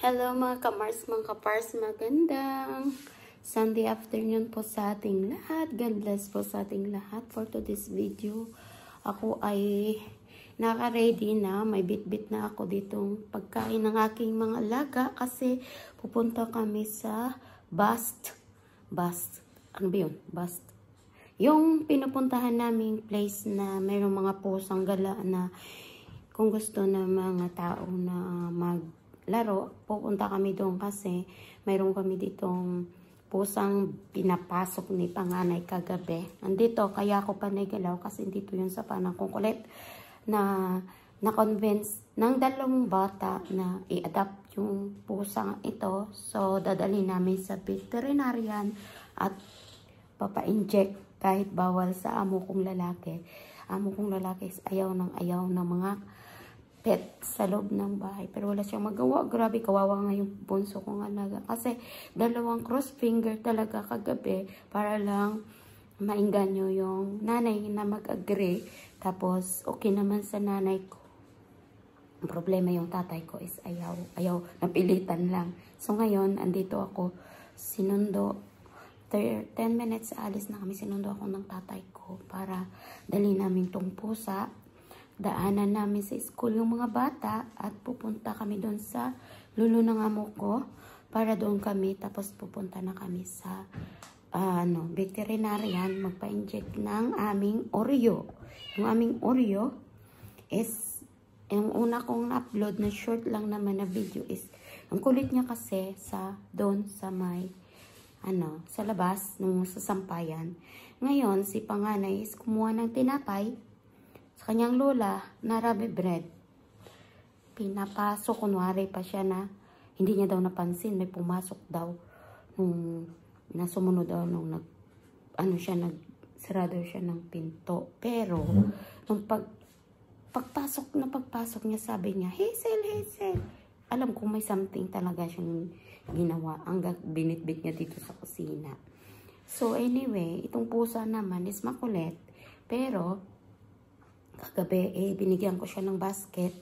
Hello mga kamars, mga kapars, magandang Sunday afternoon po sa ating lahat. God bless po sa ating lahat. For today's video, ako ay naka-ready na. May bit-bit na ako ditong pagkain ng aking mga alaga kasi pupunta kami sa Bust. Ano ba yun? Bust. Yung pinupuntahan naming place na mayroong mga pusang gala na kung gusto ng mga tao na maglaro, pupunta kami doon kasi mayroon kami ditong pusang pinapasok ni panganay kagabi. Nandito, kaya ako pa nagalaw kasi dito yun sa panang kukulit na na-convince ng dalawang bata na i-adapt yung pusang ito. So, dadali namin sa veterinarian at papa-inject kahit bawal sa amo kong lalaki. Amo kong lalaki is ayaw ng mga pet sa loob ng bahay. Pero wala siyang magawa. Grabe, kawawa nga yung bunso kong alaga. Kasi dalawang cross finger talaga kagabi para lang mainganyo yung nanay na mag-agree. Tapos, okay naman sa nanay ko. Ang problema yung tatay ko is ayaw, napilitan lang. So, ngayon, andito ako, sinundo. 10 minutes alis na kami, sinundo ako ng tatay ko para dali namin tong pusa. Daanan namin sa school yung mga bata at pupunta kami doon sa lulo ng amo ko para doon kami. Tapos pupunta na kami sa veterinarian magpa-inject ng aming Oreo. Yung aming Oreo is, yung una kong upload na short lang naman na video is, ang kulit niya kasi doon sa may sa labas nung sasampayan. Ngayon, si panganay is kumuha ng tinapay sa kanyang lola na rabe bread. Pinapasok, kunwari pa siya na hindi niya daw napansin, may pumasok daw nung nasumunod daw nung nagsarado siya ng pinto. Pero nung pagpasok niya, sabi niya, Hazel. Alam kong may something talaga siyang ginawa hanggang binitbit niya dito sa kusina. So anyway, itong pusa naman is makulit. Pero kagabi, binigyan ko siya ng basket.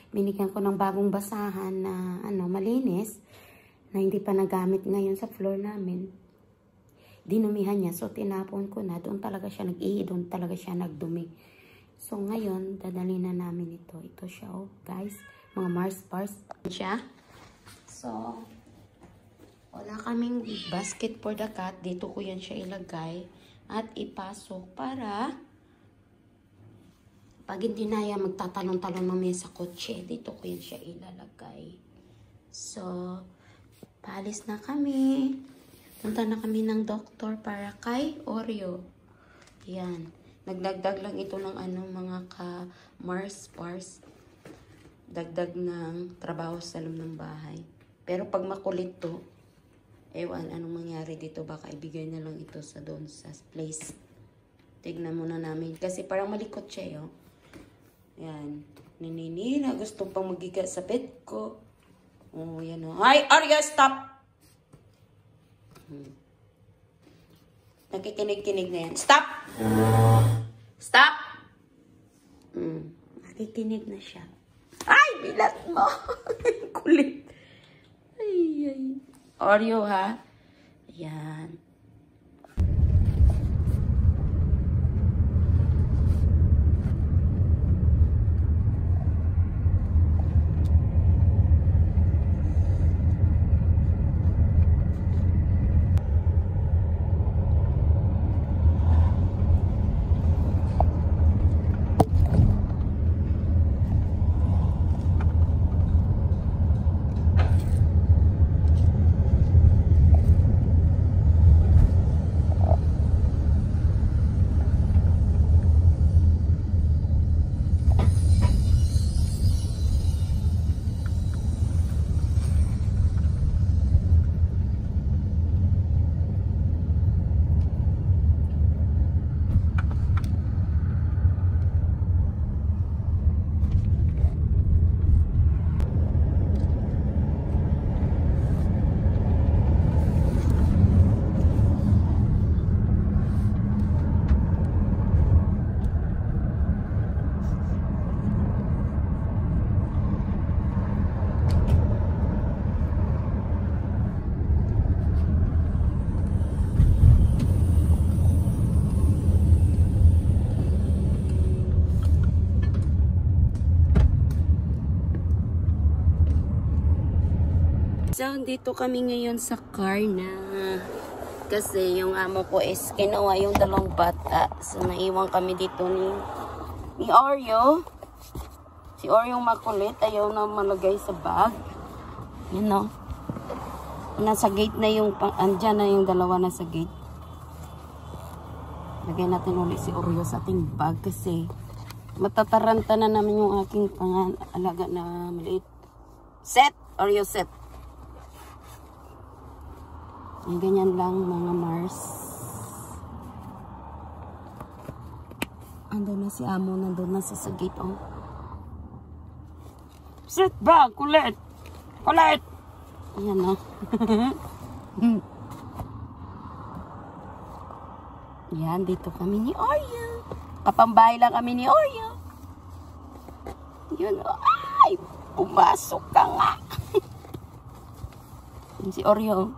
Binigyan ko ng bagong basahan na malinis na hindi pa nagamit ngayon sa floor namin. Dinumihan niya. So tinapon ko na. Doon talaga siya nag-ihi. Doon talaga siya nagdumi. So ngayon, dadali na namin ito. Ito siya, guys. Mga Mars bars siya. So, wala kaming basket for the cat. Dito ko yan siya ilagay at ipasok para pag hindi na yan magtatalon-talon mamaya sa kotse. Dito ko yan siya ilalagay. So, paalis na kami. Punta na kami ng doktor para kay Oreo. Yan. Nagdagdag lang ito ng mga ka-Mars bars. Dagdag ng trabaho sa loob ng bahay. Pero pag makulit to, ewan anong mangyari dito, baka ibigay na lang ito sa doon sa place. Tignan muna namin. Kasi parang malikot siya, Yan. Naninira. Gusto pang magiga sa bed ko. Oh, yan Ay, Arya, stop! Nakikinig-kinig na yan. Stop! Stop! Nakikinig na siya. Ay, bilat mo. Kulit. Ay. Oreo, ha? Ayan. So, dito kami ngayon sa car na kasi yung amo ko is kinuha yung dalawang bata. So, naiwan kami dito ni Oreo. Si Oreo makulit. Ayaw na malagay sa bag. You know. Nasa gate na yung, andyan na yung dalawa nasa gate. Lagay natin ulit si Oreo sa ating bag kasi matataranta na namin yung aking pangalaga na maliit. Set! Oreo set. Yung ganyan lang mga Mars. Andun na si amo, nandun na sa gate. Oh. Set bag! Kulit! Kulit! Ayan o. Yan, dito kami ni Oreo. Kapambahay lang kami ni Oreo. Yun o. Ay! Pumasok ka nga. Yun si Oreo.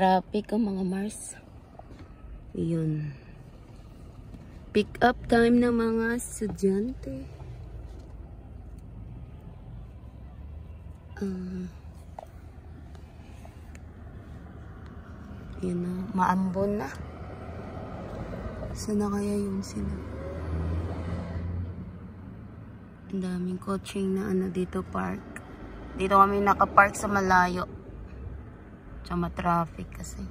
Traffic o mga Mars. Yun. Pick up time ng mga estudyante. Yun na. Maambon na. Sana kaya yun sila? Ang daming coaching na dito park. Dito kami nakapark sa malayo. Tsaka ma-traffic kasi.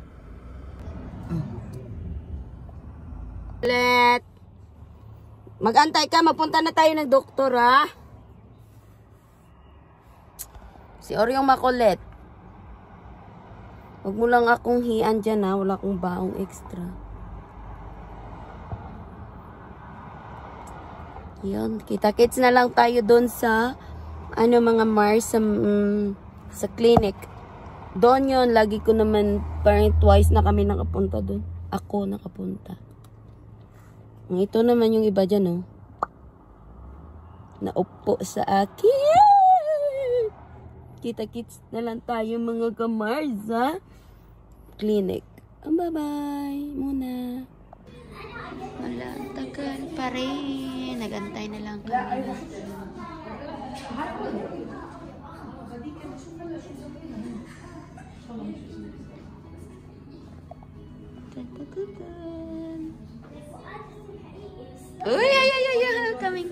Let. Mag-antay ka. Magpunta na tayo ng doktor, ha? Si Oreo makulit. Huwag mo lang akong hian dyan, ha? Wala akong baong extra. Yun. Kita-kits na lang tayo doon sa mga Mars sa clinic. Doon yun. Lagi ko naman parang twice na kami nakapunta doon. Ako nakapunta. Ito naman yung iba dyan, oh. Naupo sa akin. Kita-kits na lang tayo mga ka-Mars, ha? Clinic. Bye-bye muna. Wala, tagal pa rin. Nagantay na lang kami. Uy, ay, coming.